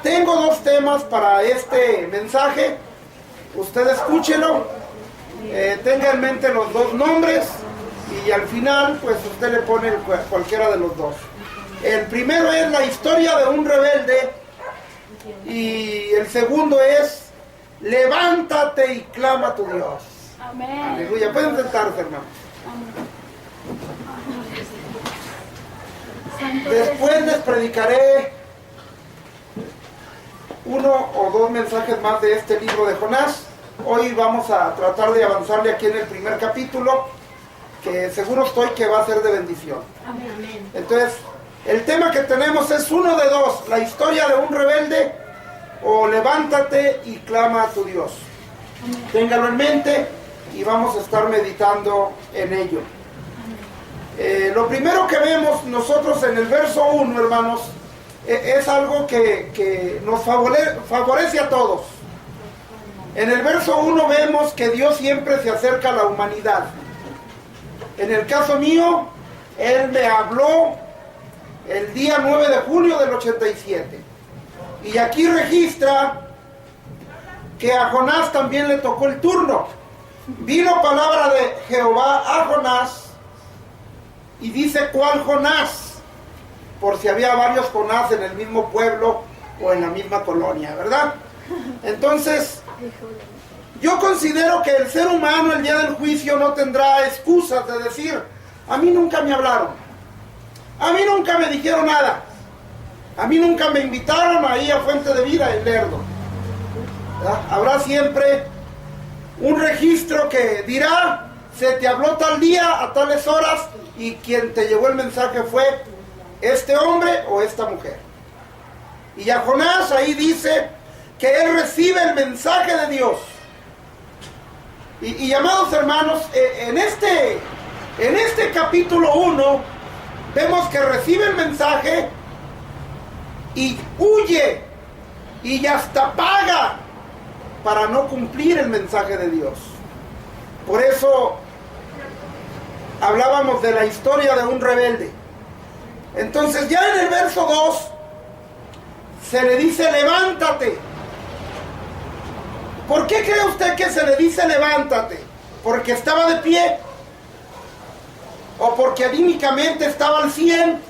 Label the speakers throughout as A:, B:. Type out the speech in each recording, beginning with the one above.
A: Tengo dos temas para este mensaje. Usted escúchelo, tenga en mente los dos nombres y al final pues usted le pone cualquiera de los dos. El primero es la historia de un rebelde y el segundo es levántate y clama a tu Dios.
B: Amén.
A: Aleluya. Pueden sentarse, hermanos. Después les predicaré uno o dos mensajes más de este libro de Jonás. Hoy vamos a tratar de avanzarle aquí en el primer capítulo, que seguro estoy que va a ser de bendición.
B: Amén.
A: Entonces, el tema que tenemos es uno de dos: la historia de un rebelde o levántate y clama a tu Dios. Téngalo en mente y vamos a estar meditando en ello. Lo primero que vemos nosotros en el verso 1, hermanos, es algo que nos favorece a todos. En el verso 1 vemos que Dios siempre se acerca a la humanidad. En el caso mío, Él me habló el día 9 de julio del 87. Y aquí registra que a Jonás también le tocó el turno. Vino palabra de Jehová a Jonás, y dice cuál Jonás, por si había varios Jonás en el mismo pueblo o en la misma colonia, ¿verdad? Entonces, yo considero que el ser humano el día del juicio no tendrá excusas de decir: a mí nunca me hablaron, a mí nunca me dijeron nada, a mí nunca me invitaron ahí a Fuente de Vida en Lerdo. ¿Verdad? Habrá siempre un registro que dirá: se te habló tal día a tales horas y quien te llevó el mensaje fue este hombre o esta mujer. Y a Jonás ahí dice que él recibe el mensaje de Dios. Y amados hermanos, en este capítulo 1 vemos que recibe el mensaje y huye y hasta paga para no cumplir el mensaje de Dios. Por eso hablábamos de la historia de un rebelde. Entonces ya en el verso 2 se le dice: levántate. ¿Por qué cree usted que se le dice levántate? ¿Porque estaba de pie? ¿O porque anímicamente estaba al 100?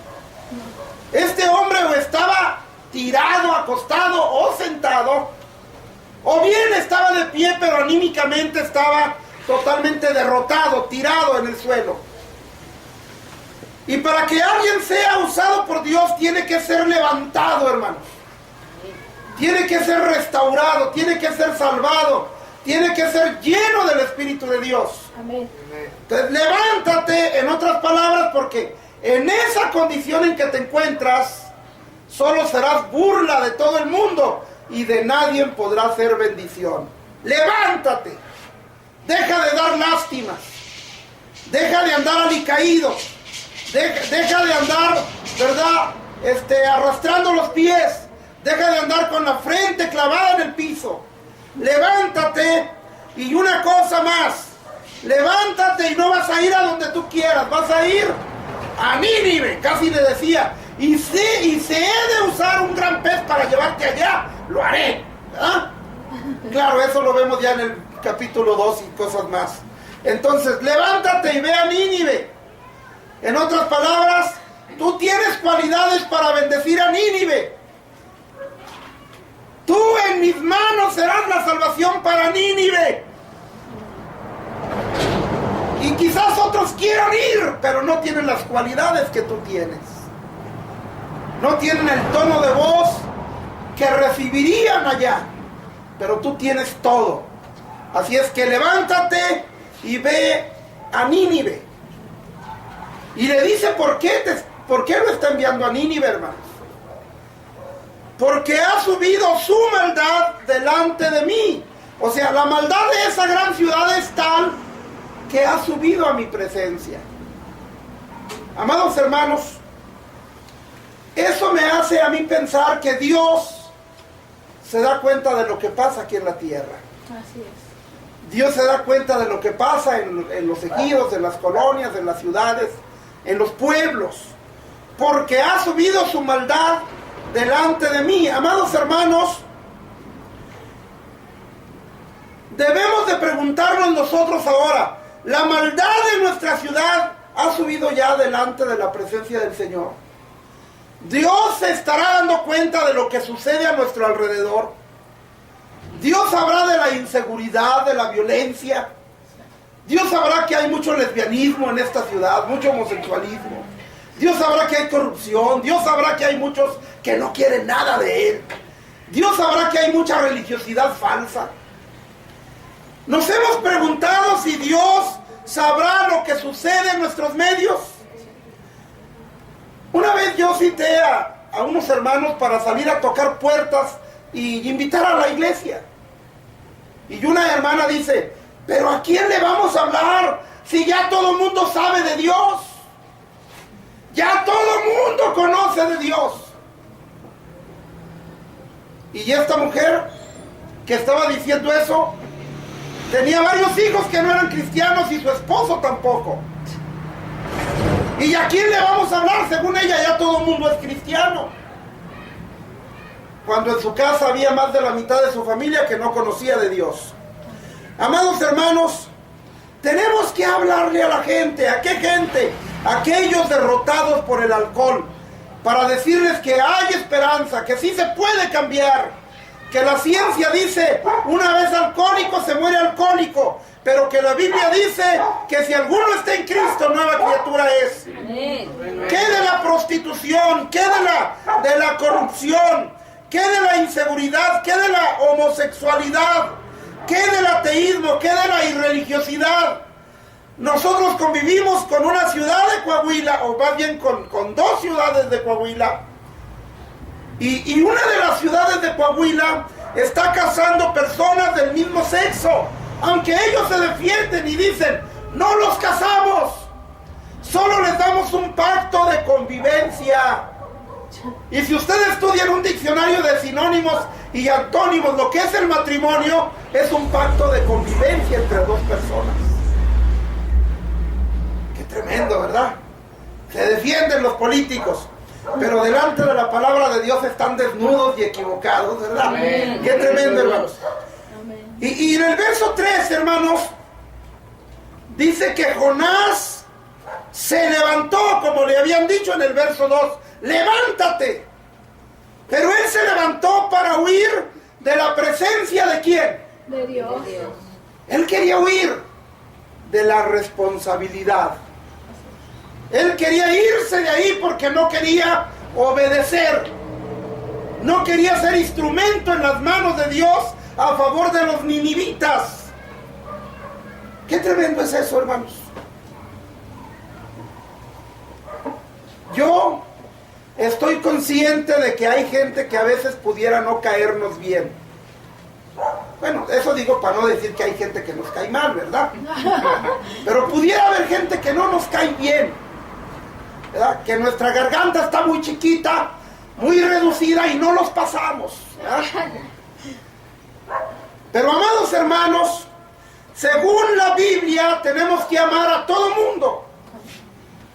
A: Este hombre o estaba tirado, acostado o sentado, o bien estaba de pie pero anímicamente estaba totalmente derrotado, tirado en el suelo. Y para que alguien sea usado por Dios tiene que ser levantado, hermanos. Tiene que ser restaurado, tiene que ser salvado, tiene que ser lleno del Espíritu de Dios.
B: Amén.
A: Entonces, levántate, en otras palabras, porque en esa condición en que te encuentras, solo serás burla de todo el mundo y de nadie podrá ser bendición. Levántate. Deja de dar lástimas. Deja de andar alicaído. Deja de andar, ¿verdad? Arrastrando los pies. Deja de andar con la frente clavada en el piso. Levántate. Y una cosa más. Levántate y no vas a ir a donde tú quieras. Vas a ir a Nínive. Casi le decía. Y si he de usar un gran pez para llevarte allá, lo haré. ¿Verdad? Claro, eso lo vemos ya en el capítulo 2 y cosas más. Entonces, levántate y ve a Nínive. En otras palabras, tú tienes cualidades para bendecir a Nínive. Tú en mis manos serás la salvación para Nínive. Y quizás otros quieran ir, pero no tienen las cualidades que tú tienes. No tienen el tono de voz que recibirían allá. Pero tú tienes todo. Así es que levántate y ve a Nínive. Y le dice por qué lo está enviando a Nínive, hermanos. Porque ha subido su maldad delante de mí. O sea, la maldad de esa gran ciudad es tal que ha subido a mi presencia. Amados hermanos, eso me hace a mí pensar que Dios se da cuenta de lo que pasa aquí en la tierra.
B: Así es.
A: Dios se da cuenta de lo que pasa en los ejidos, en las colonias, en las ciudades, en los pueblos. Porque ha subido su maldad delante de mí. Amados hermanos, debemos de preguntarnos nosotros ahora, ¿la maldad de nuestra ciudad ha subido ya delante de la presencia del Señor? ¿Dios se estará dando cuenta de lo que sucede a nuestro alrededor? ¿Dios sabrá de la inseguridad, de la violencia? ¿Dios sabrá que hay mucho lesbianismo en esta ciudad, mucho homosexualismo? ¿Dios sabrá que hay corrupción? ¿Dios sabrá que hay muchos que no quieren nada de Él? ¿Dios sabrá que hay mucha religiosidad falsa? ¿Nos hemos preguntado si Dios sabrá lo que sucede en nuestros medios? Una vez yo cité a unos hermanos para salir a tocar puertas y invitar a la iglesia. Y una hermana dice, ¿pero a quién le vamos a hablar si ya todo el mundo sabe de Dios? Ya todo el mundo conoce de Dios. Y esta mujer que estaba diciendo eso, tenía varios hijos que no eran cristianos y su esposo tampoco. ¿Y a quién le vamos a hablar? Según ella, ya todo el mundo es cristiano. Cuando en su casa había más de la mitad de su familia que no conocía de Dios. Amados hermanos, tenemos que hablarle a la gente. ¿A qué gente? Aquellos derrotados por el alcohol, para decirles que hay esperanza, que sí se puede cambiar, que la ciencia dice, una vez alcohólico se muere alcohólico, pero que la Biblia dice que si alguno está en Cristo, nueva criatura es. ¿Qué de la prostitución? ¿Qué de la corrupción? ¿Qué de la inseguridad? ¿Qué de la homosexualidad? ¿Qué del ateísmo? ¿Qué de la irreligiosidad? Nosotros convivimos con una ciudad de Coahuila, o más bien con dos ciudades de Coahuila, y una de las ciudades de Coahuila está casando personas del mismo sexo, aunque ellos se defienden y dicen, no los casamos, solo les damos un pacto de convivencia. Y si ustedes estudian un diccionario de sinónimos y antónimos, lo que es el matrimonio es un pacto de convivencia entre dos personas. Qué tremendo, ¿verdad? Se defienden los políticos, pero delante de la palabra de Dios están desnudos y equivocados, ¿verdad? Amén. Qué tremendo, hermanos. Y en el verso 3, hermanos, dice que Jonás se levantó, como le habían dicho en el verso 2, levántate. Pero él se levantó para huir de la presencia de ¿quién?
B: De Dios.
A: Él quería huir de la responsabilidad. Él quería irse de ahí porque no quería obedecer. No quería ser instrumento en las manos de Dios a favor de los ninivitas. Qué tremendo es eso, hermanos. Yo estoy consciente de que hay gente que a veces pudiera no caernos bien. Bueno, eso digo para no decir que hay gente que nos cae mal, ¿verdad? Pero pudiera haber gente que no nos cae bien, ¿verdad? Que nuestra garganta está muy chiquita, muy reducida y no los pasamos, ¿verdad? Pero amados hermanos, según la Biblia tenemos que amar a todo mundo.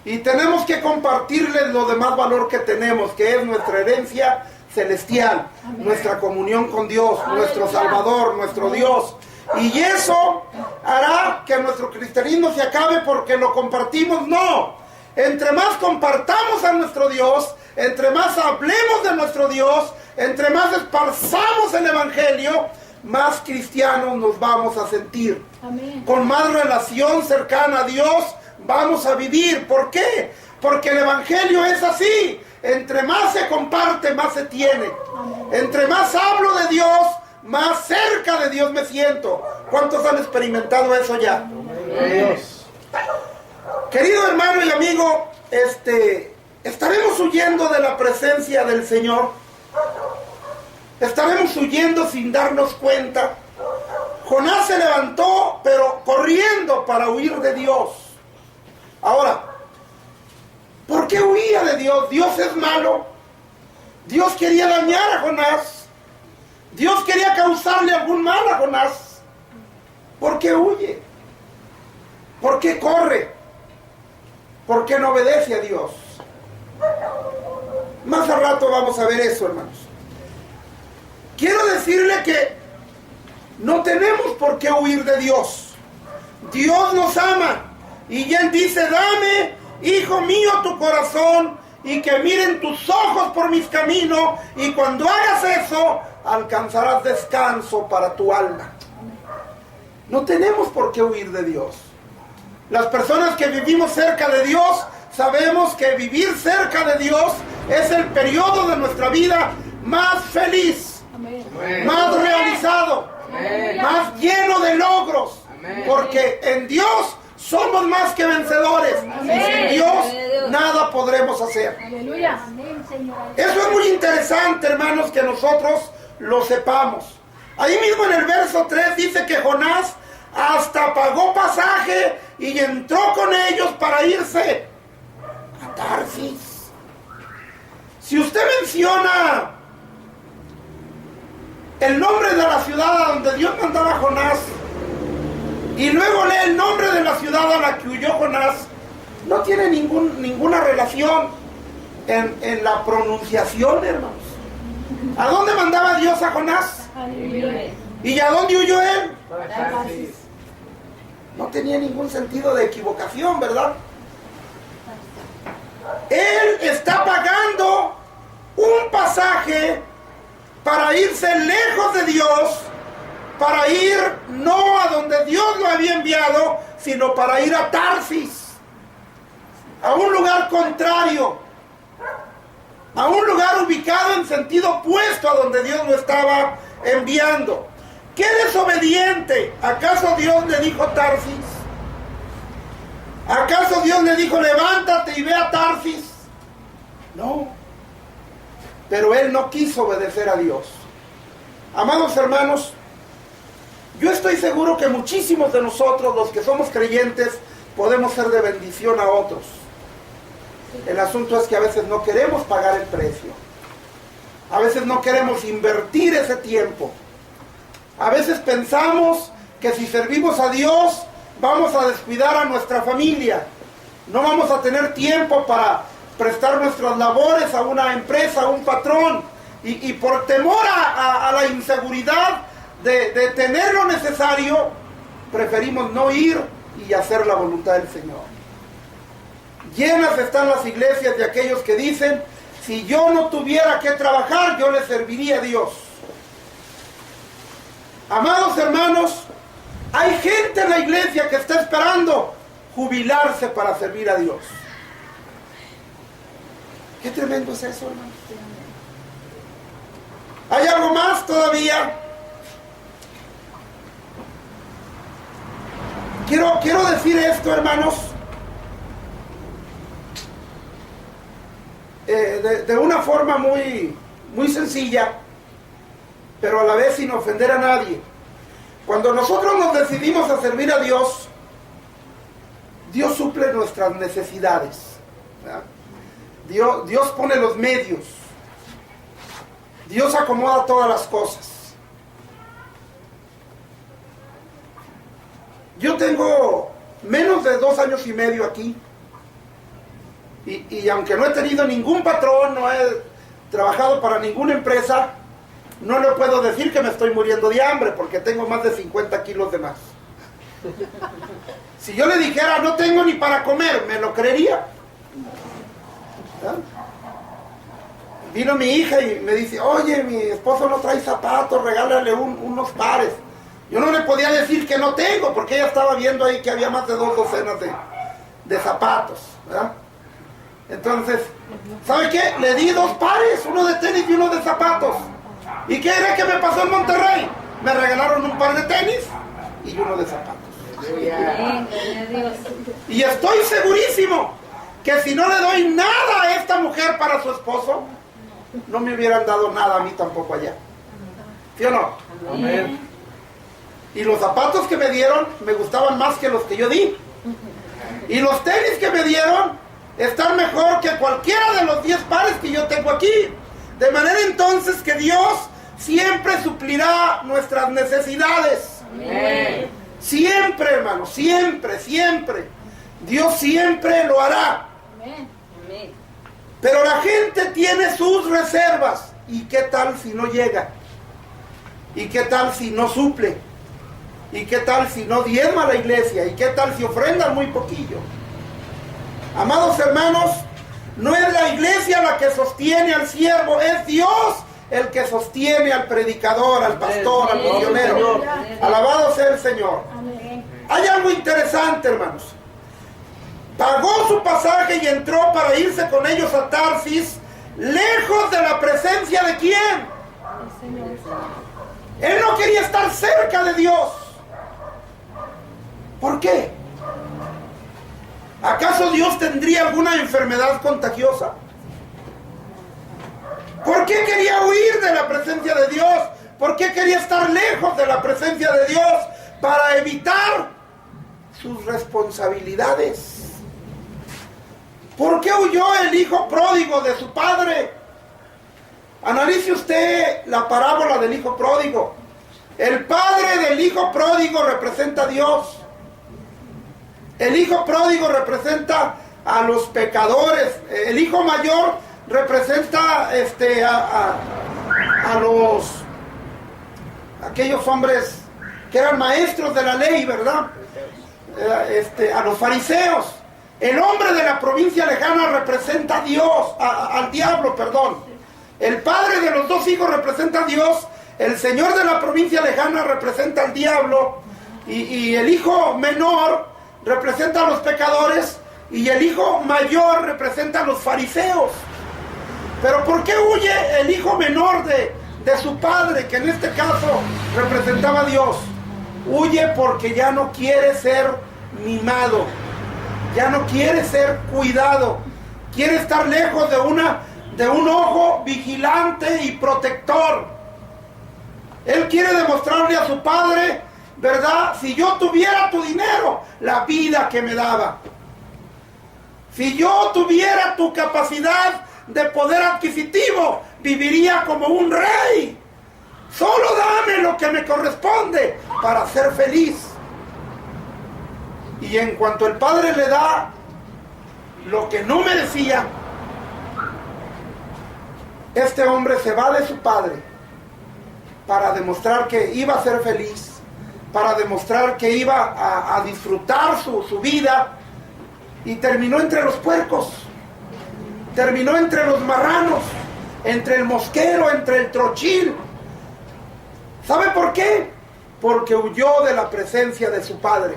A: Y tenemos que compartirles lo de más valor que tenemos, que es nuestra herencia celestial, amén, nuestra comunión con Dios, aleluya, nuestro Salvador, nuestro amén, Dios. Y eso hará que nuestro cristianismo se acabe porque lo compartimos. No, entre más compartamos a nuestro Dios, entre más hablemos de nuestro Dios, entre más esparzamos el Evangelio, más cristianos nos vamos a sentir. Amén. Con más relación cercana a Dios vamos a vivir. ¿Por qué? Porque el Evangelio es así. Entre más se comparte, más se tiene. Amén. Entre más hablo de Dios, más cerca de Dios me siento. ¿Cuántos han experimentado eso ya? Amén. Querido hermano y amigo, estaremos huyendo de la presencia del Señor. Estaremos huyendo sin darnos cuenta. Jonás se levantó, pero corriendo para huir de Dios. Ahora, ¿por qué huía de Dios? Dios es malo. Dios quería dañar a Jonás. Dios quería causarle algún mal a Jonás. ¿Por qué huye? ¿Por qué corre? ¿Por qué no obedece a Dios? Más al rato vamos a ver eso, hermanos. Quiero decirle que no tenemos por qué huir de Dios. Dios nos ama. Y Él dice, dame, hijo mío, tu corazón, y que miren tus ojos por mis caminos, y cuando hagas eso, alcanzarás descanso para tu alma. No tenemos por qué huir de Dios. Las personas que vivimos cerca de Dios, sabemos que vivir cerca de Dios es el periodo de nuestra vida más feliz, más realizado, más lleno de logros, porque en Dios somos más que vencedores. Y sin Dios nada podremos hacer.
B: Aleluya.
A: Eso es muy interesante, hermanos, que nosotros lo sepamos. Ahí mismo en el verso 3 dice que Jonás hasta pagó pasaje y entró con ellos para irse a Tarsis. Si usted menciona el nombre de la ciudad a donde Dios mandaba a Jonás y luego lee el nombre de la ciudad a la que huyó Jonás, no tiene ninguna relación en la pronunciación, hermanos. ¿A dónde mandaba Dios a Jonás? ¿Y a dónde huyó él? No tenía ningún sentido de equivocación, ¿verdad? Él está pagando un pasaje para irse lejos de Dios, para ir no a donde Dios lo había enviado, sino para ir a Tarsis, a un lugar contrario, a un lugar ubicado en sentido opuesto a donde Dios lo estaba enviando. ¡Qué desobediente! ¿Acaso Dios le dijo Tarsis? ¿Acaso Dios le dijo levántate y ve a Tarsis? No. Pero él no quiso obedecer a Dios. Amados hermanos, yo estoy seguro que muchísimos de nosotros, los que somos creyentes, podemos ser de bendición a otros. El asunto es que a veces no queremos pagar el precio. A veces no queremos invertir ese tiempo. A veces pensamos que si servimos a Dios, vamos a descuidar a nuestra familia. No vamos a tener tiempo para prestar nuestras labores a una empresa, a un patrón. Y por temor a la inseguridad de tener lo necesario, preferimos no ir y hacer la voluntad del Señor. Llenas están las iglesias de aquellos que dicen, si yo no tuviera que trabajar, yo le serviría a Dios. Amados hermanos, hay gente en la iglesia que está esperando jubilarse para servir a Dios. Qué tremendo es eso, hermanos. ¿Hay algo más todavía? Quiero decir esto, hermanos, de una forma muy sencilla, pero a la vez sin ofender a nadie. Cuando nosotros nos decidimos a servir a Dios, Dios suple nuestras necesidades, ¿verdad? Dios pone los medios. Dios acomoda todas las cosas. Yo tengo menos de 2 años y medio aquí. Y aunque no he tenido ningún patrón, no he trabajado para ninguna empresa, no le puedo decir que me estoy muriendo de hambre, porque tengo más de 50 kilos de más. Si yo le dijera, no tengo ni para comer, ¿me lo creería? ¿Ah? Vino mi hija y me dice, oye, mi esposo no trae zapatos, regálale unos pares. Yo no le podía decir que no tengo, porque ella estaba viendo ahí que había más de 2 docenas de zapatos, ¿verdad? Entonces, ¿sabe qué? Le di 2 pares, uno de tenis y uno de zapatos. ¿Y qué era que me pasó en Monterrey? Me regalaron un par de tenis y uno de zapatos. Y estoy segurísimo que si no le doy nada a esta mujer para su esposo, no me hubieran dado nada a mí tampoco allá. ¿Sí o no? Amén. Y los zapatos que me dieron me gustaban más que los que yo di. Y los tenis que me dieron están mejor que cualquiera de los 10 pares que yo tengo aquí. De manera entonces que Dios siempre suplirá nuestras necesidades. Amén. Siempre, hermano, siempre, siempre. Dios siempre lo hará. Amén. Pero la gente tiene sus reservas. ¿Y qué tal si no llega? ¿Y qué tal si no suple? ¿Y qué tal si no diezma la iglesia? ¿Y qué tal si ofrenda muy poquillo? Amados hermanos, no es la iglesia la que sostiene al siervo, es Dios el que sostiene al predicador, al pastor, al misionero. Alabado sea el Señor. Hay algo interesante, hermanos. Pagó su pasaje y entró para irse con ellos a Tarsis, lejos de la presencia de ¿quién? Él no quería estar cerca de Dios. ¿Por qué? ¿Acaso Dios tendría alguna enfermedad contagiosa? ¿Por qué quería huir de la presencia de Dios? ¿Por qué quería estar lejos de la presencia de Dios? Para evitar sus responsabilidades. ¿Por qué huyó el hijo pródigo de su padre? Analice usted la parábola del hijo pródigo. El padre del hijo pródigo representa a Dios. El hijo pródigo representa a los pecadores. El hijo mayor representa aquellos hombres que eran maestros de la ley, ¿verdad? A los fariseos. El hombre de la provincia lejana representa a Dios, al diablo, perdón. El padre de los dos hijos representa a Dios. El señor de la provincia lejana representa al diablo. Y el hijo menor representa a los pecadores. Y el hijo mayor representa a los fariseos. Pero ¿por qué huye el hijo menor de su padre, que en este caso representaba a Dios? Huye porque ya no quiere ser mimado. Ya no quiere ser cuidado. Quiere estar lejos de un ojo vigilante y protector. Él quiere demostrarle a su padre, ¿verdad? Si yo tuviera tu dinero, la vida que me daba. Si yo tuviera tu capacidad de poder adquisitivo, viviría como un rey. Solo dame lo que me corresponde para ser feliz. Y en cuanto el padre le da lo que no merecía, este hombre se va de su padre para demostrar que iba a ser feliz, para demostrar que iba a disfrutar su vida, y terminó entre los puercos, terminó entre los marranos, entre el mosquero, entre el trochil. ¿Sabe por qué? Porque huyó de la presencia de su padre.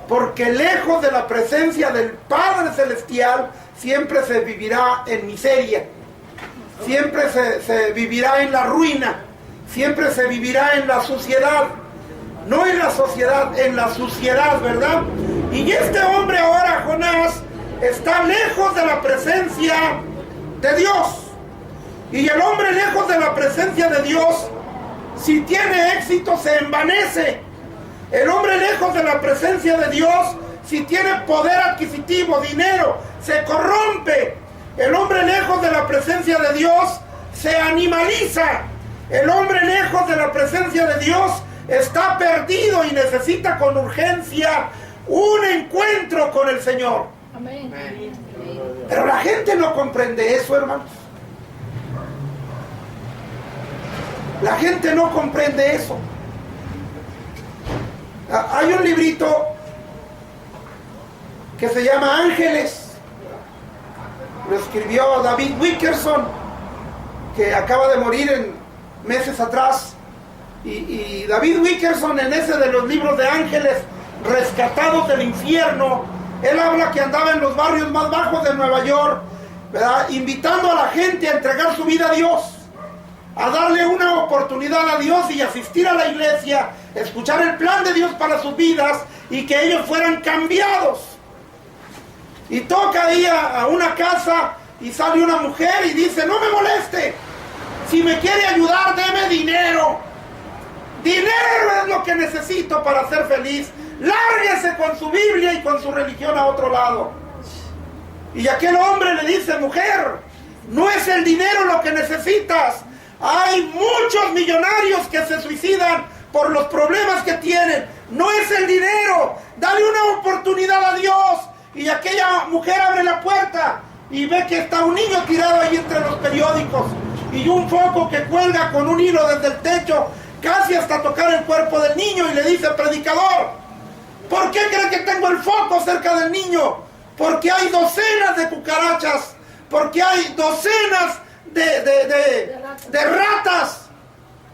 A: Porque lejos de la presencia del Padre Celestial siempre se vivirá en miseria, siempre se vivirá en la ruina, siempre se vivirá en la suciedad. No en la sociedad, en la suciedad, ¿verdad? Y este hombre ahora, Jonás, está lejos de la presencia de Dios. Y el hombre lejos de la presencia de Dios, si tiene éxito, se envanece. El hombre lejos de la presencia de Dios, si tiene poder adquisitivo, dinero, se corrompe. El hombre lejos de la presencia de Dios se animaliza. El hombre lejos de la presencia de Dios está perdido y necesita con urgencia un encuentro con el Señor.
B: Amén.
A: Pero la gente no comprende eso, hermanos. La gente no comprende eso. Hay un librito que se llama Ángeles. Lo escribió David Wilkerson, que acaba de morir en meses atrás. Y David Wilkerson, en ese de los libros de ángeles rescatados del infierno, él habla que andaba en los barrios más bajos de Nueva York, ¿verdad?, invitando a la gente a entregar su vida a Dios, a darle una oportunidad a Dios y asistir a la iglesia, escuchar el plan de Dios para sus vidas y que ellos fueran cambiados. Y toca ahí a una casa y sale una mujer y dice: no me moleste, si me quiere ayudar, deme dinero. Dinero es lo que necesito para ser feliz. Lárguese con su Biblia y con su religión a otro lado. Y aquel hombre le dice: mujer, no es el dinero lo que necesitas. Hay muchos millonarios que se suicidan por los problemas que tienen. No es el dinero. Dale una oportunidad a Dios. Y aquella mujer abre la puerta y ve que está un niño tirado ahí entre los periódicos y un foco que cuelga con un hilo desde el techo casi hasta tocar el cuerpo del niño, y le dice: predicador, ¿por qué cree que tengo el foco cerca del niño? Porque hay docenas de cucarachas, porque hay docenas de ratas,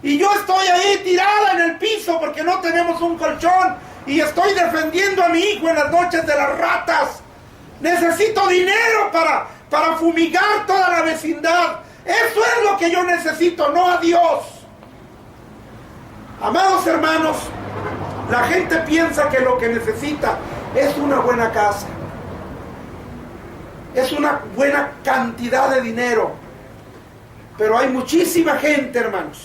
A: y yo estoy ahí tirada en el piso porque no tenemos un colchón, y estoy defendiendo a mi hijo en las noches de las ratas. Necesito dinero para fumigar toda la vecindad. Eso es lo que yo necesito, no a Dios. Amados hermanos, la gente piensa que lo que necesita es una buena casa, es una buena cantidad de dinero. Pero hay muchísima gente, hermanos,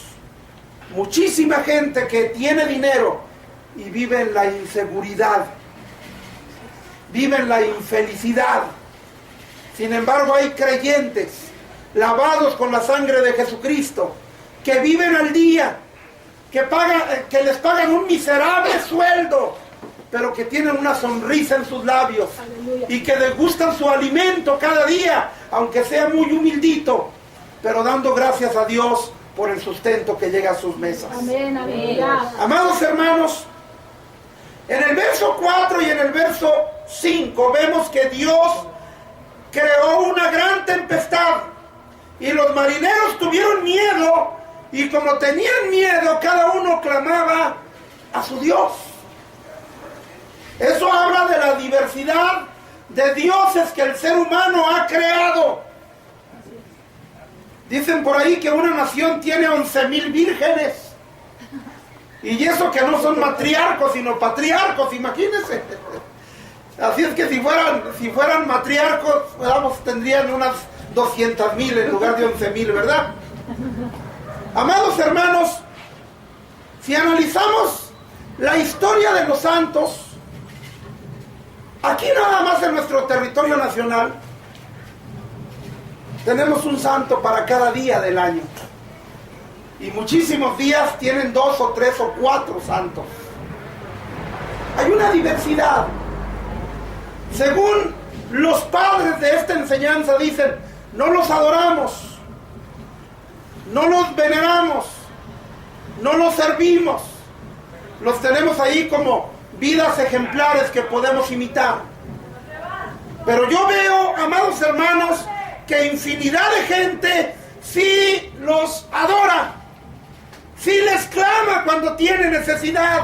A: muchísima gente que tiene dinero y vive en la inseguridad, vive en la infelicidad. Sin embargo, hay creyentes lavados con la sangre de Jesucristo, que viven al día, que les pagan un miserable sueldo, pero que tienen una sonrisa en sus labios. Aleluya. Y que degustan su alimento cada día, aunque sea muy humildito, pero dando gracias a Dios por el sustento que llega a sus mesas. Amén, amén. Amados hermanos, en el verso 4 y en el verso 5 vemos que Dios creó una gran tempestad y los marineros tuvieron miedo, y como tenían miedo, cada uno clamaba a su Dios. Eso habla de la diversidad de dioses que el ser humano ha creado. Dicen por ahí que una nación tiene 11,000 vírgenes, y eso que no son matriarcos sino patriarcos, imagínense. Así es que si fueran matriarcos, tendrían unas 200,000 en lugar de 11,000, ¿verdad? Amados hermanos, si analizamos la historia de los santos, aquí nada más en nuestro territorio nacional, tenemos un santo para cada día del año. Y muchísimos días tienen 2 o 3 o 4 santos. Hay una diversidad. Según los padres de esta enseñanza dicen, no los adoramos, no los veneramos, no los servimos. Los tenemos ahí como vidas ejemplares que podemos imitar. Pero yo veo, amados hermanos, que infinidad de gente sí los adora, sí les clama cuando tiene necesidad,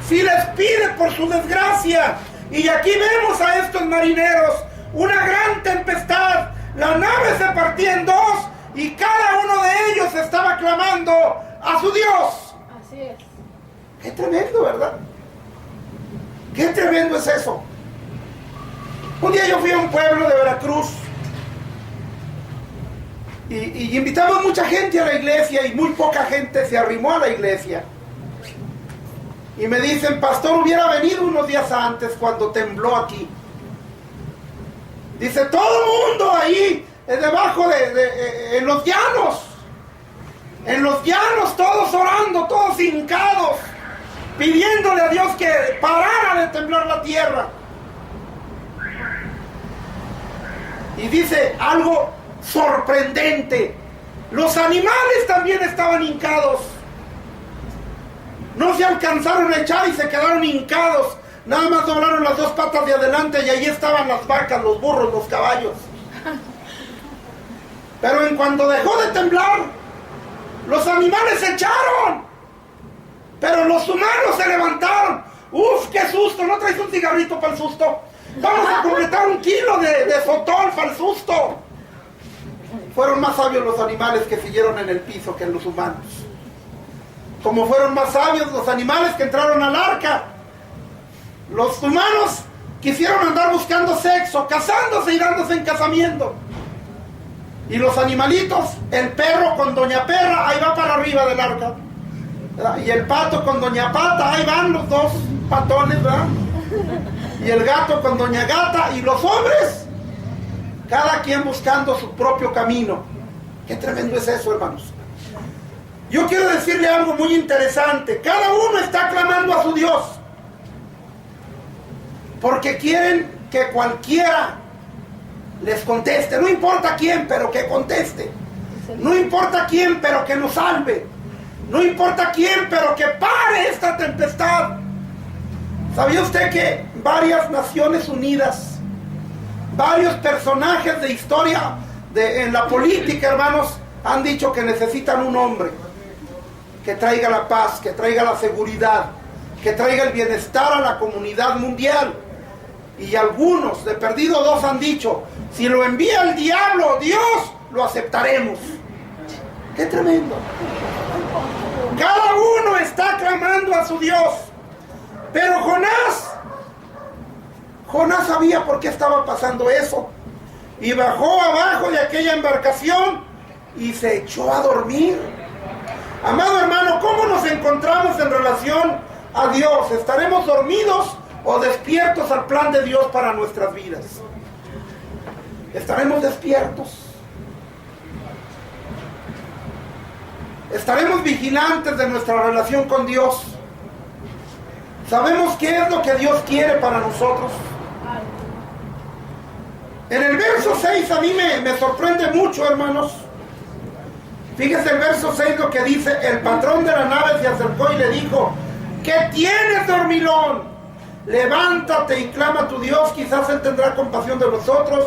A: sí les pide por su desgracia. Y aquí vemos a estos marineros, una gran tempestad, la nave se partía en dos y cada uno de ellos estaba clamando a su Dios.
B: Así es.
A: Qué tremendo, ¿verdad? Qué tremendo es eso. Un día yo fui a un pueblo de Veracruz y invitamos mucha gente a la iglesia, y muy poca gente se arrimó a la iglesia. Y me dicen, pastor, hubiera venido unos días antes cuando tembló aquí. Dice, todo el mundo ahí, debajo en los llanos, todos orando, todos hincados, pidiéndole a Dios que parara de temblar la tierra. Y dice algo sorprendente, los animales también estaban hincados. No se alcanzaron a echar y se quedaron hincados. Nada más doblaron las 2 patas de adelante y ahí estaban las vacas, los burros, los caballos. Pero en cuanto dejó de temblar, los animales se echaron. Pero los humanos se levantaron. ¡Uf, qué susto! ¿No traes un cigarrito para el susto? Vamos a completar 1 kilo de sotol para el susto. Fueron más sabios los animales que siguieron en el piso que los humanos. Como fueron más sabios los animales que entraron al arca. Los humanos quisieron andar buscando sexo, casándose y dándose en casamiento. Y los animalitos, el perro con doña perra, ahí va para arriba del arca. ¿Verdad? Y el pato con doña pata, ahí van los 2 patones, ¿verdad? Y el gato con doña gata. Y los hombres, cada quien buscando su propio camino. Qué tremendo es eso, hermanos. Yo quiero decirle algo muy interesante. Cada uno está clamando a su Dios, porque quieren que cualquiera les conteste. No importa quién, pero que conteste. No importa quién, pero que nos salve. No importa quién, pero que pare esta tempestad. ¿Sabía usted que varias Naciones Unidas, varios personajes de historia en la política, hermanos, han dicho que necesitan un hombre que traiga la paz, que traiga la seguridad, que traiga el bienestar a la comunidad mundial? Y algunos, de perdido dos, han dicho, si lo envía el diablo, Dios, lo aceptaremos. ¡Qué tremendo! Cada uno está clamando a su Dios. Pero Jonás sabía por qué estaba pasando eso. Y bajó abajo de aquella embarcación y se echó a dormir. Amado hermano, ¿cómo nos encontramos en relación a Dios? ¿Estaremos dormidos o despiertos al plan de Dios para nuestras vidas? ¿Estaremos despiertos? ¿Estaremos vigilantes de nuestra relación con Dios? ¿Sabemos qué es lo que Dios quiere para nosotros? En el verso 6 a mí me sorprende mucho, hermanos. Fíjese el verso 6 lo que dice: el patrón de la nave se acercó y le dijo: ¿qué tienes, dormilón? Levántate y clama a tu Dios, quizás Él tendrá compasión de nosotros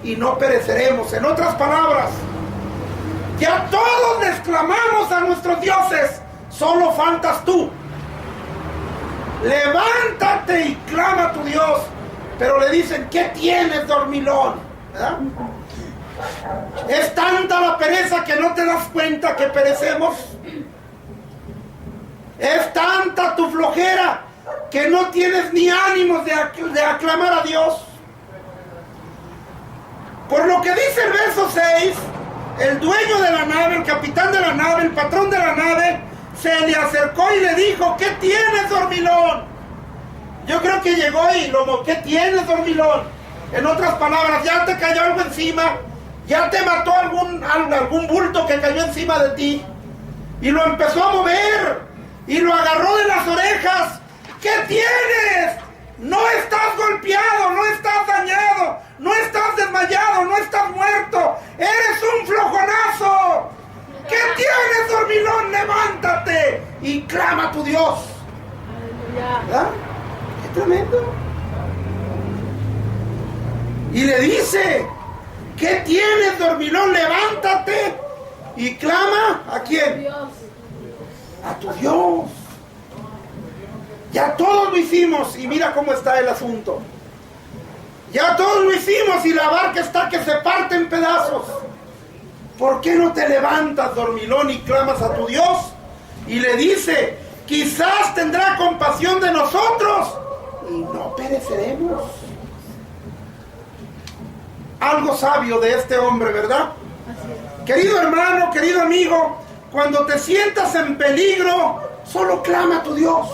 A: y no pereceremos. En otras palabras, ya todos les clamamos a nuestros dioses, solo faltas tú. Levántate y clama a tu Dios. Pero le dicen: ¿qué tienes, dormilón? ¿Verdad? Es tanta la pereza que no te das cuenta que perecemos. Es tanta tu flojera que no tienes ni ánimos de aclamar a Dios. Por lo que dice el verso 6, el dueño de la nave, el capitán de la nave, el patrón de la nave, se le acercó y le dijo: ¿qué tienes, dormilón? Yo creo que llegó y lo: ¿qué tienes, dormilón? En otras palabras, ya te cayó algo encima, ya te mató algún bulto que cayó encima de ti, y lo empezó a mover y lo agarró de las orejas. ¿Qué tienes? No estás golpeado, no estás dañado, no estás desmayado, no estás muerto, eres un flojonazo. ¿Qué tienes, dormilón? Levántate y clama a tu Dios. ¿Verdad? ¡Qué tremendo! Y le dice: ¿qué tienes, dormilón? Levántate y clama. ¿A quién? A tu Dios. Ya todos lo hicimos y mira cómo está el asunto. Ya todos lo hicimos y la barca está que se parte en pedazos. ¿Por qué no te levantas, dormilón, y clamas a tu Dios? Y le dice: quizás tendrá compasión de nosotros y no pereceremos. Algo sabio de este hombre, ¿verdad? Querido hermano, querido amigo, cuando te sientas en peligro, solo clama a tu Dios.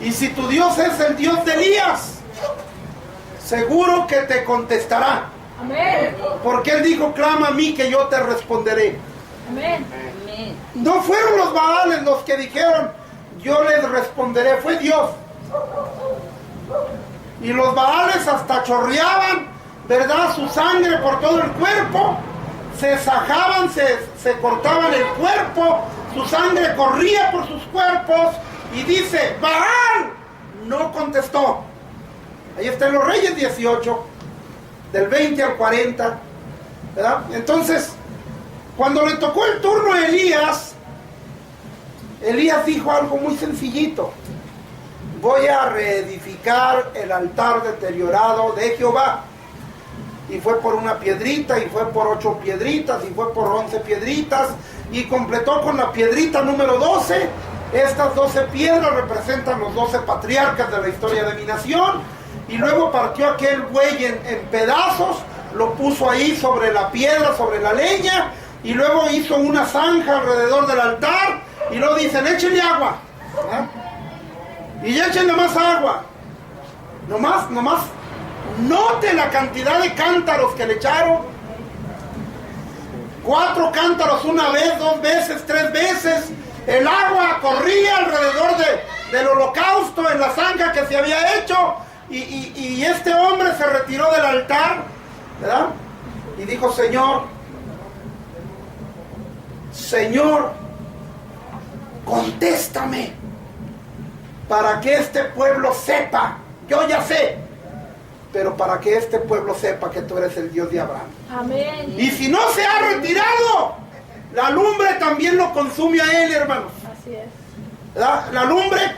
A: Y si tu Dios es el Dios de Elías, seguro que te contestará.
B: Amén.
A: Porque Él dijo: clama a mí que yo te responderé.
B: Amén.
A: No fueron los Baales los que dijeron: yo les responderé, fue Dios. Y los Baales hasta chorreaban, ¿verdad?, su sangre por todo el cuerpo. Se sajaban, se cortaban el cuerpo, su sangre corría por sus cuerpos. Y dice: Baal no contestó. Ahí está en los Reyes 18, del 20 al 40, ¿verdad? Entonces, cuando le tocó el turno a Elías, Elías dijo algo muy sencillito: voy a reedificar el altar deteriorado de Jehová. Y fue por una piedrita, y fue por 8 piedritas, y fue por 11 piedritas, y completó con la piedrita número 12. Estas 12 piedras representan los 12 patriarcas de la historia de mi nación. Y luego partió aquel buey en pedazos, lo puso ahí sobre la piedra, sobre la leña, y luego hizo una zanja alrededor del altar, y luego dicen: échenle agua, ¿verdad? Y ya échenle más agua. Nomás, note la cantidad de cántaros que le echaron. 4 cántaros, una vez, 2 veces, 3 veces. El agua corría alrededor del holocausto en la zanja que se había hecho. Y este hombre se retiró del altar ¿verdad? Y dijo, Señor, contéstame para que este pueblo sepa. Yo ya sé, pero para que este pueblo sepa que tú eres el Dios de Abraham.
B: Amén.
A: Y si no se ha retirado, la lumbre también lo consume a él, hermanos.
B: Así es.
A: La lumbre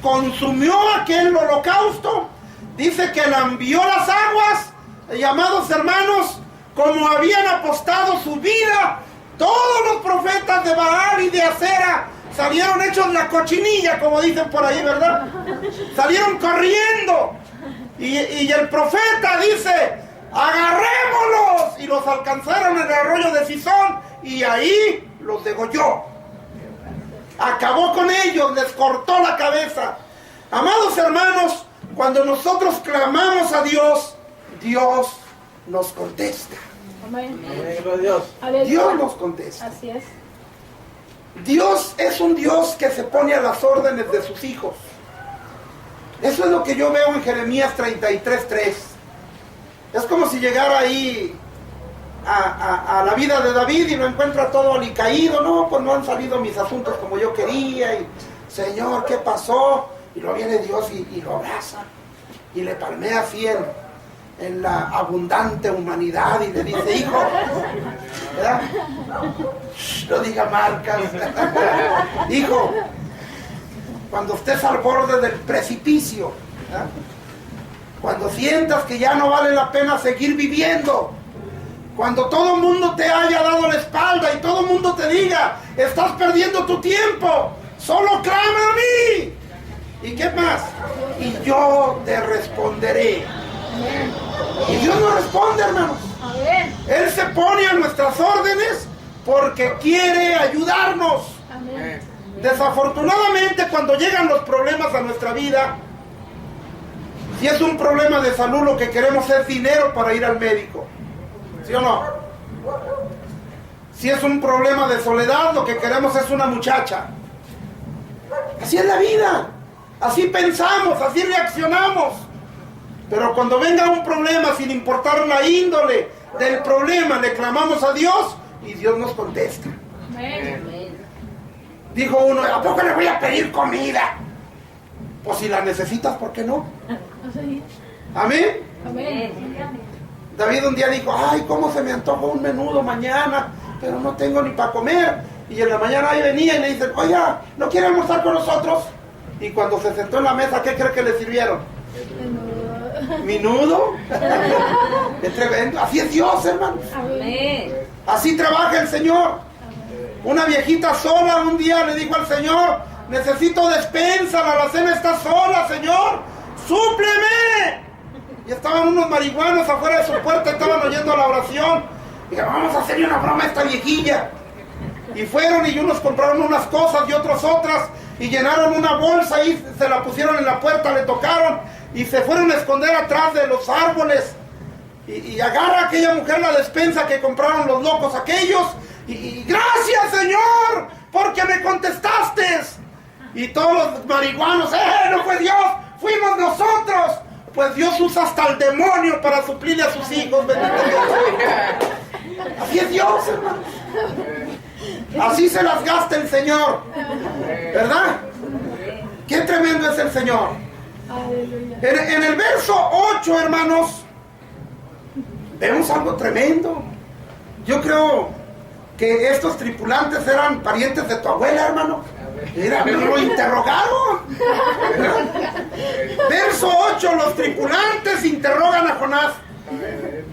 A: consumió aquel holocausto. Dice que la envió las aguas, llamados hermanos, como habían apostado su vida. Todos los profetas de Baal y de Acera salieron hechos la cochinilla, como dicen por ahí, ¿verdad? Salieron corriendo. Y el profeta dice, agarrémoslos. Y los alcanzaron en el arroyo de Sison y ahí los degolló. Acabó con ellos, les cortó la cabeza. Amados hermanos, cuando nosotros clamamos a Dios, Dios nos contesta.
B: Amén.
A: Dios nos contesta.
B: Así es.
A: Dios es un Dios que se pone a las órdenes de sus hijos. Eso es lo que yo veo en Jeremías 33:3. Es como si llegara ahí a la vida de David y lo encuentra todo alicaído. No, pues no han salido mis asuntos como yo quería. Y, Señor, ¿qué pasó? Y luego viene Dios y lo abraza. Y le palmea así en la abundante humanidad y le dice, hijo, ¿verdad? No diga marcas. Hijo, cuando estés al borde del precipicio, ¿verdad? Cuando sientas que ya no vale la pena seguir viviendo, cuando todo el mundo te haya dado la espalda y todo el mundo te diga, estás perdiendo tu tiempo, solo clama a mí. ¿Y qué más? Y yo te responderé. Y Dios nos responde, hermanos.
B: Amén.
A: Él se pone a nuestras órdenes porque quiere ayudarnos.
B: Amén.
A: Desafortunadamente, cuando llegan los problemas a nuestra vida, si es un problema de salud, lo que queremos es dinero para ir al médico. ¿Sí o no? Si es un problema de soledad, lo que queremos es una muchacha. Así es la vida. Así pensamos, así reaccionamos. Pero cuando venga un problema, sin importar la índole del problema, le clamamos a Dios y Dios nos contesta.
B: Amén.
A: Dijo uno, ¿a poco le voy a pedir comida? Pues si la necesitas, ¿por qué no?
B: Así.
A: Amén.
B: Amén.
A: David un día dijo, ay, cómo se me antojó un menudo mañana, pero no tengo ni para comer. Y en la mañana ahí venía y le dicen, oye, ¿no quiere almorzar con nosotros? Y cuando se sentó en la mesa, ¿qué cree que le sirvieron? ¿Minudo? ¡Qué tremendo! Así es Dios, hermanos.
B: Amén.
A: Así trabaja el Señor. Una viejita sola un día le dijo al Señor, necesito despensa, la alacena está sola, Señor, ¡súpleme! Y estaban unos marihuanos afuera de su puerta, estaban oyendo la oración. Y dijeron, vamos a hacerle una broma a esta viejilla. Y fueron y unos compraron unas cosas y otros otras. Y llenaron una bolsa y se la pusieron en la puerta, le tocaron. Y se fueron a esconder atrás de los árboles. Y agarra a aquella mujer la despensa que compraron los locos aquellos. Y gracias, Señor, porque me contestaste. Y todos los marihuanos, no fue Dios, fuimos nosotros. Pues Dios usa hasta el demonio para suplirle a sus hijos, bendito Dios. Así es Dios, hermano. Así se las gasta el Señor, ¿verdad? Qué tremendo es el Señor.
B: Aleluya.
A: En el verso 8, hermanos, vemos algo tremendo. Yo creo que estos tripulantes eran parientes de tu abuela, hermano. Mira, me lo interrogaron. Verso 8, los tripulantes interrogan a Jonás.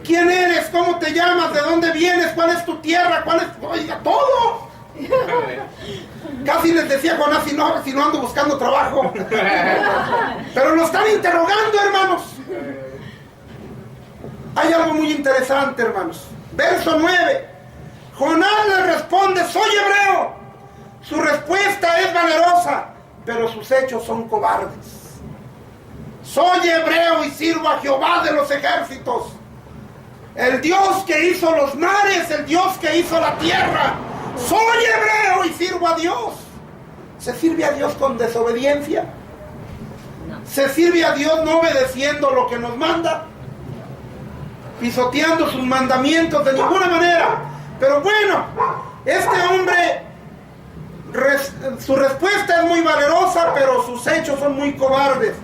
A: ¿Quién eres? ¿Cómo te llamas? ¿De dónde vienes? ¿Cuál es tu tierra? ¿Cuál es? Oiga, todo. Casi les decía Jonás, si no ando buscando trabajo. Pero lo están interrogando, hermanos. Hay algo muy interesante, hermanos. Verso 9. Jonás le responde, soy hebreo. Su respuesta es valerosa, pero sus hechos son cobardes. Soy hebreo y sirvo a Jehová de los ejércitos, el Dios que hizo los mares, el Dios que hizo la tierra. Soy hebreo y sirvo a Dios. ¿Se sirve a Dios con desobediencia? ¿Se sirve a Dios no obedeciendo lo que nos manda? pisoteando sus mandamientos de ninguna manera. Pero bueno, este hombre, su respuesta es muy valerosa, pero sus hechos son muy cobardes.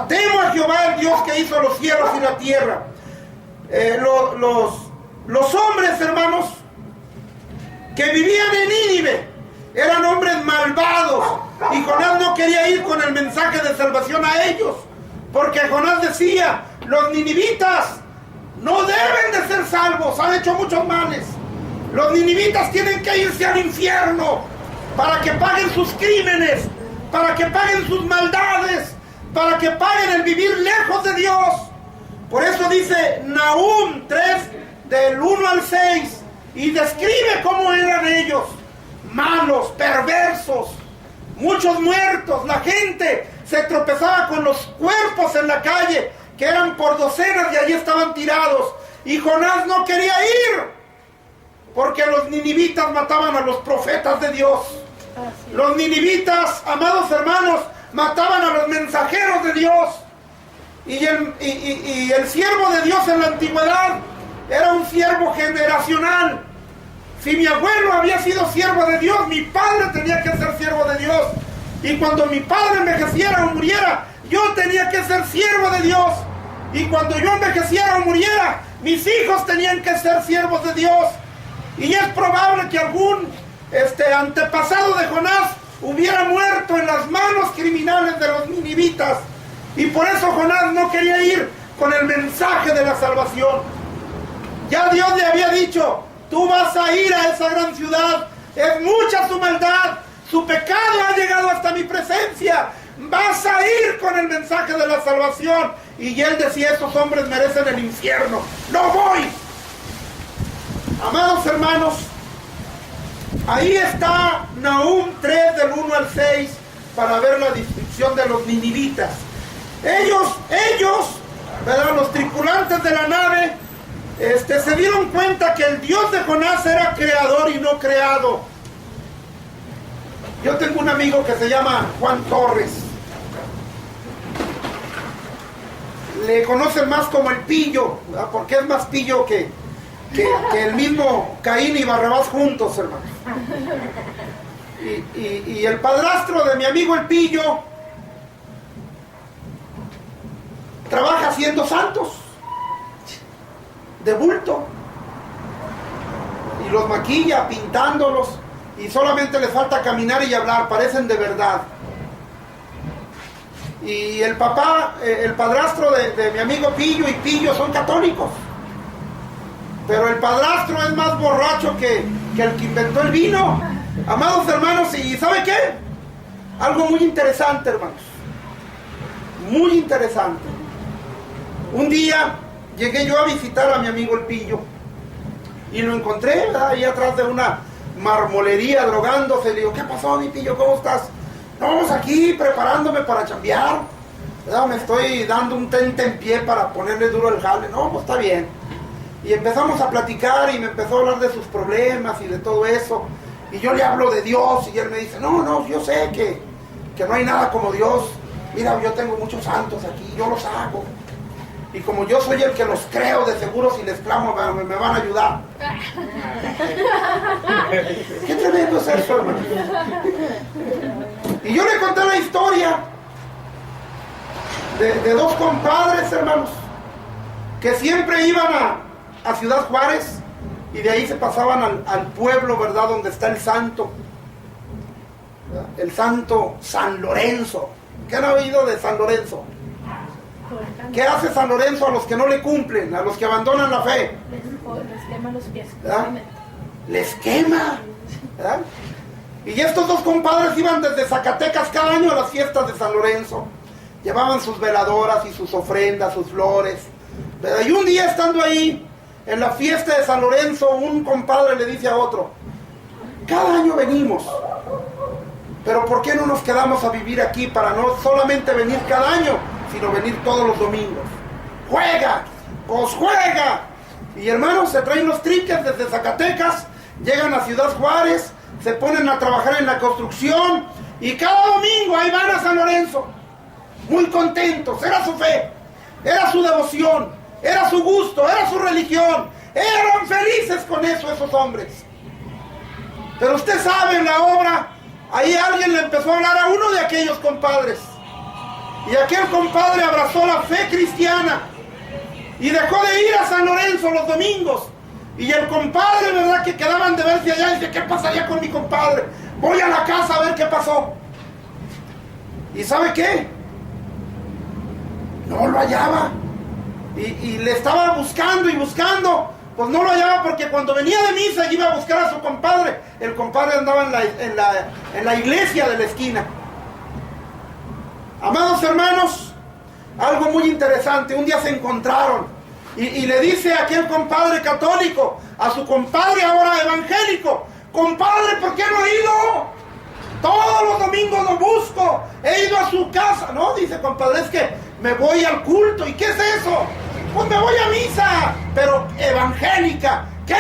A: Temo a Jehová, el Dios que hizo los cielos y la tierra. Los hombres, hermanos, que vivían en Nínive, eran hombres malvados, y Jonás no quería ir con el mensaje de salvación a ellos, porque Jonás decía: los ninivitas no deben de ser salvos, han hecho muchos males. Los ninivitas tienen que irse al infierno para que paguen sus crímenes, para que paguen sus maldades, para que paguen el vivir lejos de Dios. Por eso dice Nahum 3, del 1 al 6, y describe cómo eran ellos: malos, perversos, muchos muertos. La gente se tropezaba con los cuerpos en la calle, que eran por docenas, y allí estaban tirados. Y Jonás no quería ir, porque los ninivitas mataban a los profetas de Dios. Los ninivitas, amados hermanos, mataban a los mensajeros de Dios. Y el siervo de Dios en la antigüedad era un siervo generacional. Si mi abuelo había sido siervo de Dios, mi padre tenía que ser siervo de Dios. Y cuando mi padre envejeciera o muriera, yo tenía que ser siervo de Dios. Y cuando yo envejeciera o muriera, mis hijos tenían que ser siervos de Dios. Y es probable que algún antepasado de Jonás hubiera muerto en las manos criminales de los ninivitas. Y por eso Jonás no quería ir con el mensaje de la salvación. Ya Dios le había dicho: tú vas a ir a esa gran ciudad, es mucha su maldad, su pecado ha llegado hasta mi presencia, vas a ir con el mensaje de la salvación. Y él decía: estos hombres merecen el infierno, no voy. Amados hermanos, ahí está Nahum 3, del 1 al 6, para ver la descripción de los ninivitas. Ellos, ¿verdad?, los tripulantes de la nave, se dieron cuenta que el Dios de Jonás era creador y no creado. Yo tengo un amigo que se llama Juan Torres. Le conocen más como el Pillo, ¿verdad?, porque es más pillo que el mismo Caín y Barrabás juntos, hermano. Y el padrastro de mi amigo el Pillo trabaja haciendo santos de bulto, y los maquilla pintándolos, y solamente les falta caminar y hablar, parecen de verdad. Y el papá, el padrastro de mi amigo Pillo y Pillo son católicos, pero el padrastro es más borracho que el que inventó el vino, amados hermanos. Y ¿sabe qué? Algo muy interesante, hermanos, muy interesante. Un día llegué yo a visitar a mi amigo el Pillo, y lo encontré, ¿verdad?, ahí atrás de una marmolería drogándose. Le digo: ¿qué pasó, mi Pillo? ¿Cómo estás? No, pues aquí preparándome para chambear, ¿verdad? Me estoy dando un tentempié para ponerle duro el jale. No, pues está bien. Y empezamos a platicar, y me empezó a hablar de sus problemas y de todo eso. Y yo le hablo de Dios, y él me dice: no, yo sé que no hay nada como Dios. Mira, yo tengo muchos santos aquí, yo los hago. Y como yo soy el que los creo, de seguro si les clamo me van a ayudar. Qué tremendo es eso, hermano. Y yo le conté la historia de dos compadres, hermanos, que siempre iban a Ciudad Juárez, y de ahí se pasaban al pueblo, ¿verdad?, donde está el santo. El santo San Lorenzo. ¿Qué han oído de San Lorenzo? ¿Qué hace San Lorenzo a los que no le cumplen, a los que abandonan la fe?
B: Les quema los pies.
A: ¿Verdad? Les quema, ¿verdad? Y estos dos compadres iban desde Zacatecas cada año a las fiestas de San Lorenzo. Llevaban sus veladoras y sus ofrendas, sus flores, ¿verdad? Y un día, estando ahí en la fiesta de San Lorenzo, un compadre le dice a otro: cada año venimos, pero ¿por qué no nos quedamos a vivir aquí para no solamente venir cada año, sino venir todos los domingos? ¡Juega! ¡Pues juega! Y hermanos, se traen los triques desde Zacatecas, llegan a Ciudad Juárez, se ponen a trabajar en la construcción, y cada domingo ahí van a San Lorenzo, muy contentos. Era su fe, era su devoción, Era su gusto, era su religión. Eran felices con eso esos hombres. Pero usted sabe, en la obra, ahí alguien le empezó a hablar a uno de aquellos compadres. Y aquel compadre abrazó la fe cristiana y dejó de ir a San Lorenzo los domingos. Y el compadre, ¿verdad?, que quedaban de verse allá, dice, ¿qué pasaría con mi compadre? Voy a la casa a ver qué pasó. ¿Y sabe qué? No lo hallaba. Y le estaba buscando y buscando. Pues no lo hallaba, porque cuando venía de misa y iba a buscar a su compadre, el compadre andaba en la iglesia de la esquina. Amados hermanos, algo muy interesante. Un día se encontraron y le dice aquel compadre católico a su compadre ahora evangélico: compadre, ¿por qué no he ido? Todos los domingos lo busco, he ido a su casa. No, dice, compadre, es que me voy al culto. ¿Y qué es eso? Pues me voy a misa, pero evangélica. ¿Qué?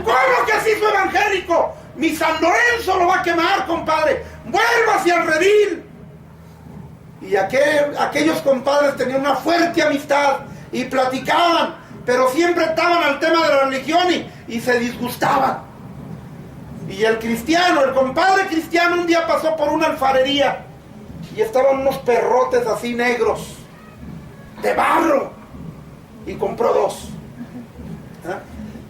A: ¿Cómo que se hizo evangélico? Mi San Lorenzo lo va a quemar, compadre. Vuélvase al redil. Y aquellos compadres tenían una fuerte amistad y platicaban, pero siempre estaban al tema de la religión y se disgustaban. Y el cristiano, el compadre cristiano, un día pasó por una alfarería y estaban unos perrotes así negros, de barro, y compró dos.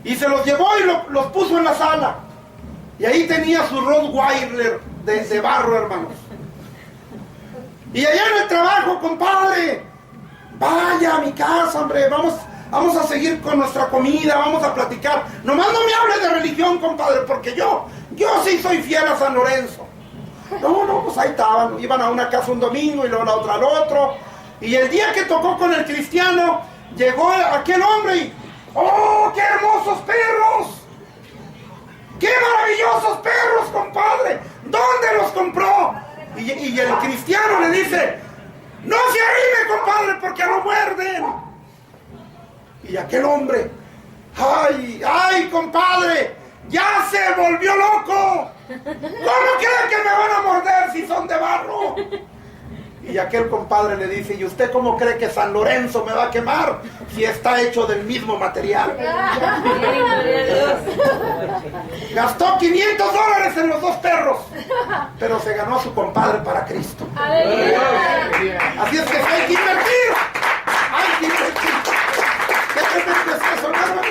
A: Y se los llevó y los puso en la sala. Y ahí tenía su Rottweiler de barro, hermanos. Y allá en el trabajo, compadre, vaya a mi casa, hombre, vamos a seguir con nuestra comida, vamos a platicar. Nomás no me hable de religión, compadre, porque yo sí soy fiel a San Lorenzo. No, pues ahí estaban, iban a una casa un domingo y luego a la otra al otro. Y el día que tocó con el cristiano, llegó aquel hombre y ¡oh, qué hermosos perros! ¡Qué maravillosos perros, compadre! ¿Dónde los compró? Y el cristiano le dice: no se arrime, compadre, porque lo muerden. Y aquel hombre: ¡ay, compadre! ¡Ya se volvió loco! ¿Cómo creen que me van a morder si son de barro? Y aquel compadre le dice: ¿y usted cómo cree que San Lorenzo me va a quemar si está hecho del mismo material? Gastó $500 en los dos perros, pero se ganó a su compadre para Cristo. Así es que hay que invertir. ¿Qué tremendo es eso, hermanos?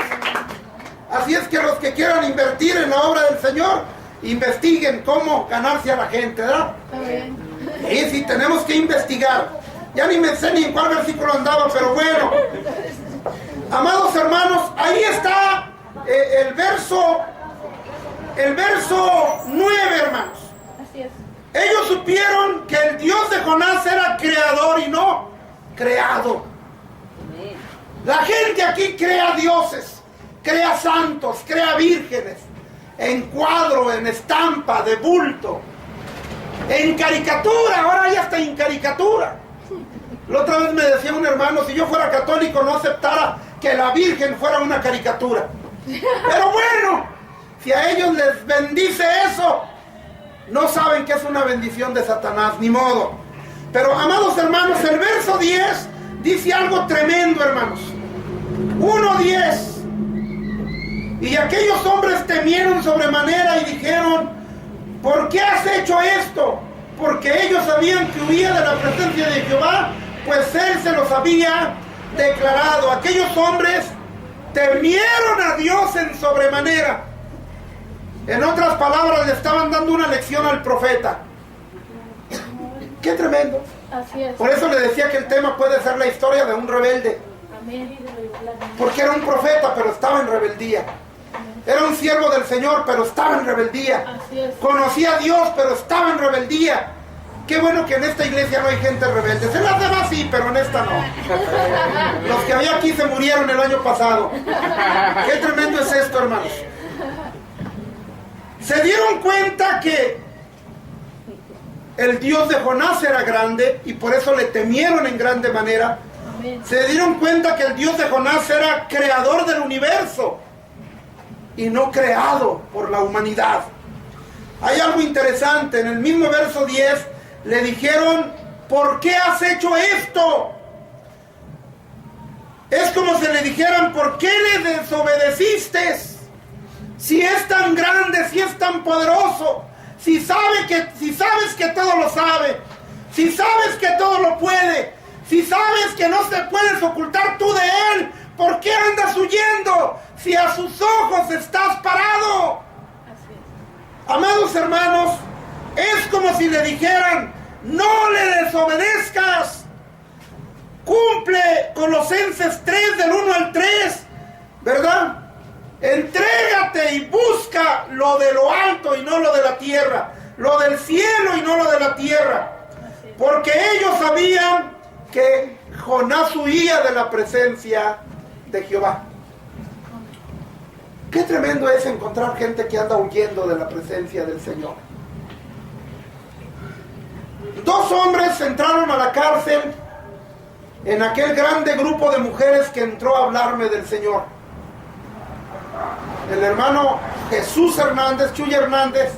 A: Así es que los que quieran invertir en la obra del Señor, investiguen cómo ganarse a la gente, ¿verdad? Y sí, tenemos que investigar. Ya ni me sé ni en cuál versículo andaba, pero bueno. Amados hermanos, ahí está el verso 9, hermanos.
B: Así es.
A: Ellos supieron que el Dios de Jonás era creador y no creado. La gente aquí crea dioses, crea santos, crea vírgenes, en cuadro, en estampa, de bulto, en caricatura. Ahora hay hasta en caricatura. La otra vez me decía un hermano: si yo fuera católico no aceptara que la Virgen fuera una caricatura. Pero bueno, si a ellos les bendice eso, no saben que es una bendición de Satanás, ni modo. Pero, amados hermanos, el verso 10 dice algo tremendo, hermanos. 1:10. Y aquellos hombres temieron sobremanera y dijeron: ¿por qué has hecho esto? Porque ellos sabían que huía de la presencia de Jehová, pues él se los había declarado. Aquellos hombres temieron a Dios en sobremanera. En otras palabras, le estaban dando una lección al profeta. ¡Qué tremendo!
B: Así es.
A: Por eso le decía que el tema puede ser la historia de un rebelde.
B: Amén.
A: Porque era un profeta, pero estaba en rebeldía. Era un siervo del Señor, pero estaba en rebeldía.
B: Así es.
A: Conocía a Dios, pero estaba en rebeldía. Qué bueno que en esta iglesia no hay gente rebelde. En las demás sí, pero en esta no. Los que había aquí se murieron el año pasado. Qué tremendo es esto, hermanos. Se dieron cuenta que el Dios de Jonás era grande y por eso le temieron en grande manera.
B: Amén.
A: Se dieron cuenta que el Dios de Jonás era creador del universo y no creado por la humanidad. Hay algo interesante. En el mismo verso 10 le dijeron: ¿por qué has hecho esto? Es como si le dijeran, ¿por qué le desobedeciste? Si es tan grande, si es tan poderoso, si sabes que todo lo sabe, si sabes que todo lo puede, si sabes que no te puedes ocultar tú de Él, ¿por qué andas huyendo si a sus ojos estás parado?
B: Así es.
A: Amados hermanos, es como si le dijeran, no le desobedezcas. Cumple Colosenses 3 del 1 al 3, ¿verdad? Entrégate y busca lo de lo alto y no lo de la tierra, lo del cielo y no lo de la tierra, porque ellos sabían que Jonás huía de la presencia de Jehová. Qué tremendo es encontrar gente que anda huyendo de la presencia del Señor. 2 hombres entraron a la cárcel en aquel grande grupo de mujeres que entró a hablarme del Señor. El hermano Jesús Hernández, Chuy Hernández,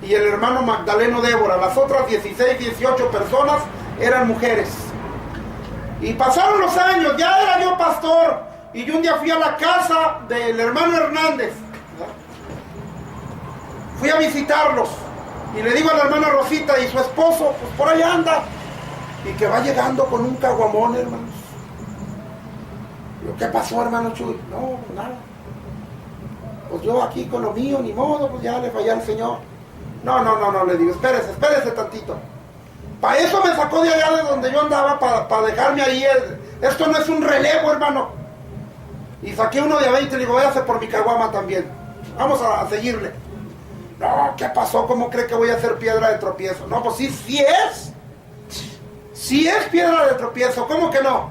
A: y el hermano Magdaleno Débora. Las otras 16, 18 personas eran mujeres. Y pasaron los años, ya era yo pastor, y yo un día fui a la casa del hermano Hernández. Fui a visitarlos, y le digo a la hermana Rosita y su esposo, pues por ahí anda, y que va llegando con un caguamón, hermanos. Digo, ¿qué pasó, hermano Chuy? No, nada. Pues yo aquí con lo mío, ni modo, pues ya le fallé al Señor. No, le digo, espérese tantito. Para eso me sacó de allá de donde yo andaba, para dejarme ahí. Esto no es un relevo, hermano. Y saqué uno de a 20 y le digo, váyase por mi caguama también. Vamos a seguirle. No, ¿qué pasó? ¿Cómo cree que voy a hacer piedra de tropiezo? No, pues sí es. Sí es piedra de tropiezo, ¿cómo que no?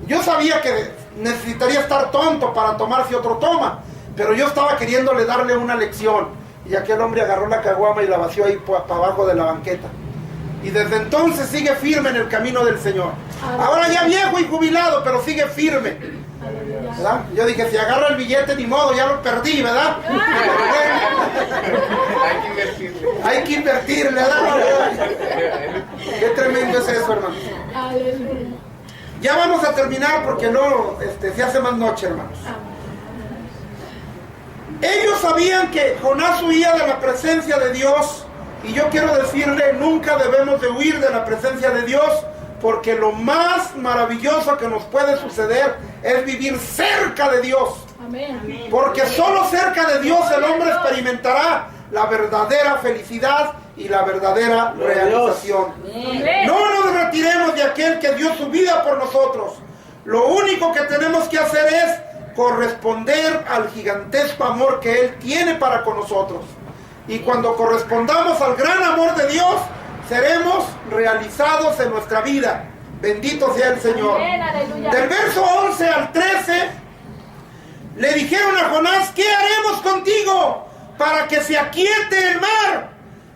A: Yo sabía que necesitaría estar tonto para tomar si otro toma, pero yo estaba queriéndole darle una lección. Y aquel hombre agarró la caguama y la vació ahí para abajo de la banqueta. Y desde entonces sigue firme en el camino del Señor. Ahora ya viejo y jubilado, pero sigue firme, ¿verdad? Yo dije, si agarra el billete, ni modo, ya lo perdí, ¿verdad?
C: Hay que invertirle.
A: Hay que invertirle, ¿verdad? Qué tremendo es eso, hermano. Ya vamos a terminar porque no, se hace más noche, hermanos. Ellos sabían que Jonás huía de la presencia de Dios, y yo quiero decirle, nunca debemos de huir de la presencia de Dios, porque lo más maravilloso que nos puede suceder es vivir cerca de Dios.
B: Amén.
A: Porque solo cerca de Dios el hombre experimentará la verdadera felicidad y la verdadera realización.
B: Amén.
A: No nos retiremos de aquel que dio su vida por nosotros. Lo único que tenemos que hacer es corresponder al gigantesco amor que Él tiene para con nosotros. Y cuando correspondamos al gran amor de Dios, seremos realizados en nuestra vida. Bendito sea el Señor.
B: Amén,
A: Del verso 11 al 13, le dijeron a Jonás, ¿qué haremos contigo para que se aquiete el mar?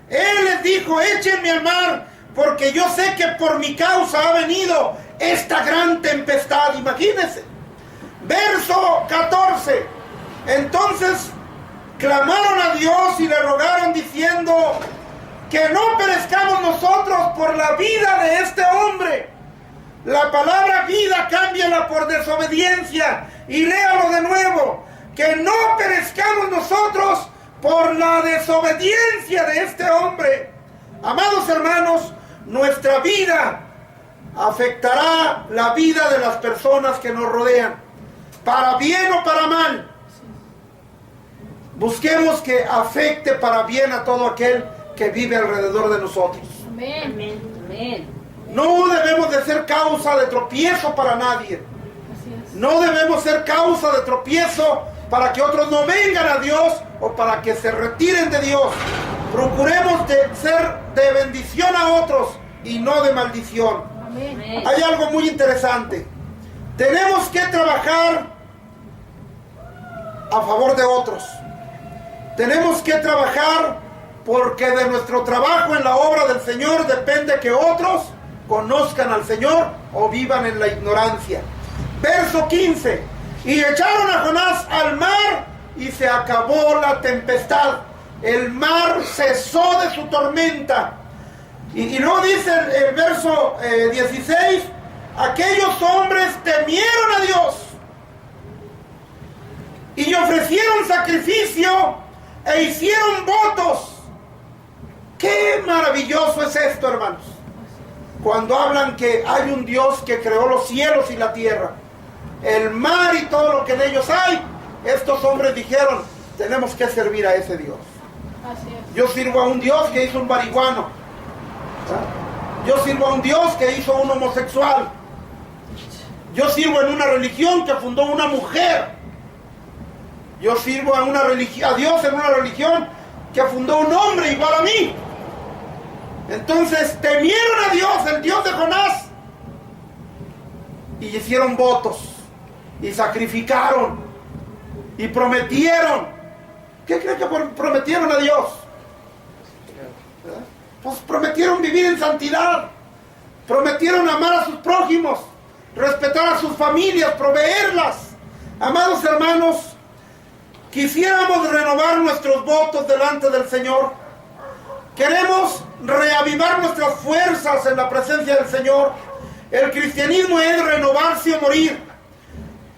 A: Él les dijo, échenme al mar, porque yo sé que por mi causa ha venido esta gran tempestad. Imagínense. Verso 14. Entonces clamaron a Dios y le rogaron diciendo, que no perezcamos nosotros por la vida de este hombre. La palabra vida cámbiala por desobediencia y léalo de nuevo. Que no perezcamos nosotros por la desobediencia de este hombre. Amados hermanos, nuestra vida afectará la vida de las personas que nos rodean, para bien o para mal. Busquemos que afecte para bien a todo aquel que vive alrededor de nosotros.
B: Amén. Amén.
A: No debemos de ser causa de tropiezo para nadie.
B: Así es.
A: No debemos ser causa de tropiezo para que otros no vengan a Dios o para que se retiren de Dios. Procuremos de ser de bendición a otros y no de maldición.
B: Amén.
A: Hay algo muy interesante. Tenemos que trabajar a favor de otros. Tenemos que trabajar porque de nuestro trabajo en la obra del Señor depende que otros conozcan al Señor o vivan en la ignorancia. Verso 15. Y echaron a Jonás al mar y se acabó la tempestad. El mar cesó de su tormenta. Y luego dice el verso 16, aquellos hombres temieron a Dios y ofrecieron sacrificio e hicieron votos. ¡Qué maravilloso es esto, hermanos! Cuando hablan que hay un Dios que creó los cielos y la tierra, el mar y todo lo que en ellos hay, estos hombres dijeron, tenemos que servir a ese Dios.
B: Así es.
A: Yo sirvo a un Dios que hizo un marihuano. Yo sirvo a un Dios que hizo un homosexual. Yo sirvo en una religión que fundó una mujer. Yo sirvo a Dios en una religión que fundó un hombre igual a mí. Entonces temieron a Dios, el Dios de Jonás, y hicieron votos, y sacrificaron, y prometieron. ¿Qué creen que prometieron a Dios? Pues prometieron vivir en santidad, prometieron amar a sus prójimos, respetar a sus familias, proveerlas. Amados hermanos, quisiéramos renovar nuestros votos delante del Señor. Queremos reavivar nuestras fuerzas en la presencia del Señor. El cristianismo es renovarse o morir.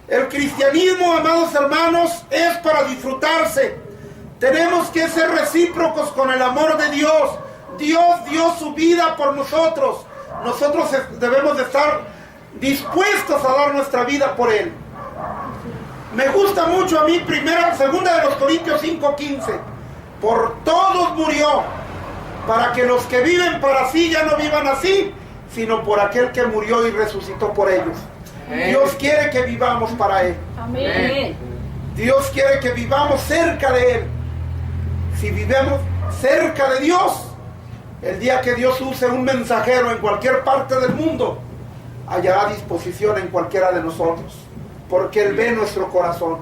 A: El cristianismo, amados hermanos, es para disfrutarse. Tenemos que ser recíprocos con el amor de Dios. Dios dio su vida por nosotros. Nosotros debemos de estar dispuestos a dar nuestra vida por Él. Me gusta mucho a mí segunda de los Corintios 5:15. Por todos murió, para que los que viven para sí ya no vivan así, sino por aquel que murió y resucitó por ellos. Amén. Dios quiere que vivamos para Él.
B: Amén.
A: Dios quiere que vivamos cerca de Él. Si vivimos cerca de Dios, el día que Dios use un mensajero en cualquier parte del mundo, hallará disposición en cualquiera de nosotros, porque Él ve nuestro corazón.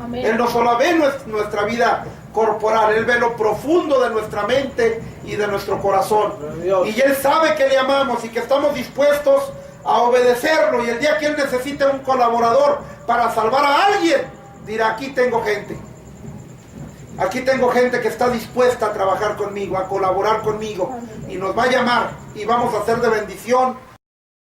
A: Amén. Él no solo ve nuestra vida corporal, Él ve lo profundo de nuestra mente y de nuestro corazón. Y Él sabe que le amamos y que estamos dispuestos a obedecerlo. Y el día que Él necesite un colaborador para salvar a alguien, dirá, aquí tengo gente. Aquí tengo gente que está dispuesta a trabajar conmigo, a colaborar conmigo. Y nos va a llamar y vamos a ser de bendición